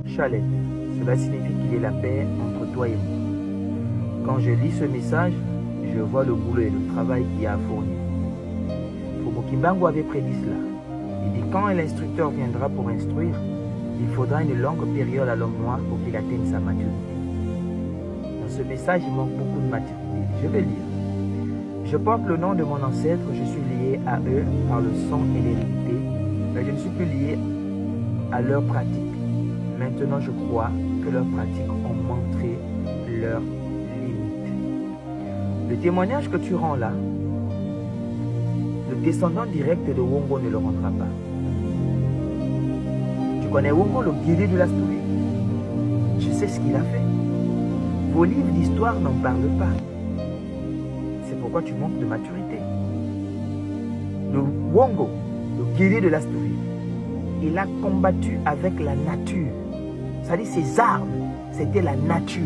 Chalet, cela signifie qu'il y ait la paix entre toi et moi. Quand je lis ce message, je vois le boulot et le travail qu'il y a à fournir. Fumo Kimbangu avait prédit cela. Il dit quand l'instructeur viendra pour instruire, il faudra une longue période à l'homme noir pour qu'il atteigne sa maturité. Dans ce message, il manque beaucoup de maturité. Je vais lire. Je porte le nom de mon ancêtre, je suis lié à eux par le sang et l'hérédité, mais je ne suis plus lié à leurs pratiques. Maintenant, je crois que leurs pratiques ont montré leurs limites. Le témoignage que tu rends là, le descendant direct de Wongo ne le rendra pas. Tu connais Wongo, le guerrier de l'Astouri? Je sais ce qu'il a fait. Vos livres d'histoire n'en parlent pas. C'est pourquoi tu manques de maturité. Le Wongo, le guerrier de l'Astouri, il a combattu avec la nature. C'est-à-dire ses armes, c'était la nature.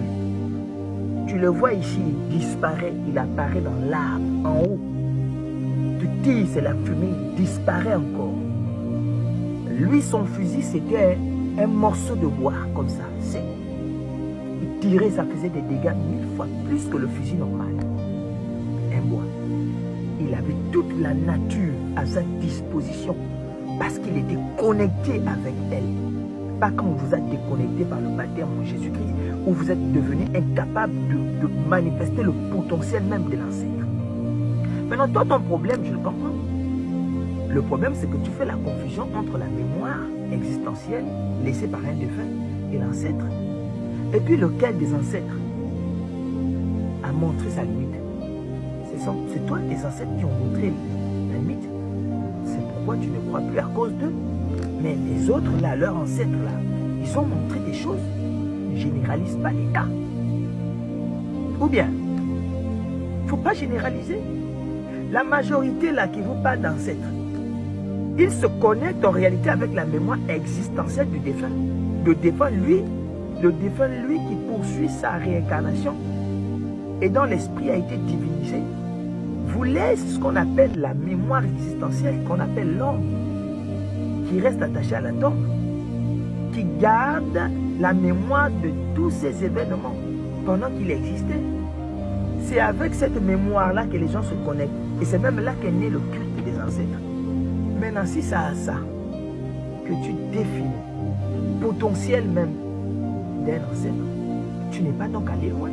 Tu le vois ici, il disparaît, il apparaît dans l'arbre, en haut. Tu tires, c'est la fumée, il disparaît encore. Lui, son fusil, c'était un morceau de bois, comme ça, sec. Il tirait, ça faisait des dégâts 1000 fois plus que le fusil normal. Un bois. Il avait toute la nature à sa disposition parce qu'il était connecté avec elle. Pas quand vous êtes déconnecté par le baptême en Jésus-Christ, où vous êtes devenu incapable de manifester le potentiel même de l'ancêtre. Maintenant, toi, ton problème, je le comprends. Le problème, c'est que tu fais la confusion entre la mémoire existentielle laissée par un défunt et l'ancêtre. Et puis, lequel des ancêtres a montré sa limite? C'est toi, tes ancêtres, qui ont montré la limite. C'est pourquoi tu ne crois plus à cause d'eux. Mais les autres, là, leurs ancêtres, là, ils ont montré des choses. Ne généralise pas les cas. Ou bien, il ne faut pas généraliser. La majorité, là, qui vous parle d'ancêtres, ils se connectent en réalité avec la mémoire existentielle du défunt. Le défunt, lui qui poursuit sa réincarnation et dont l'esprit a été divinisé, vous laisse ce qu'on appelle la mémoire existentielle, qu'on appelle l'homme, qui reste attaché à la tombe, qui garde la mémoire de tous ces événements pendant qu'il existait. C'est avec cette mémoire-là que les gens se connectent. Et c'est même là qu'est né le culte des ancêtres. Maintenant, si c'est à ça que tu définis le potentiel même d'un ancêtre, tu n'es pas donc allé loin.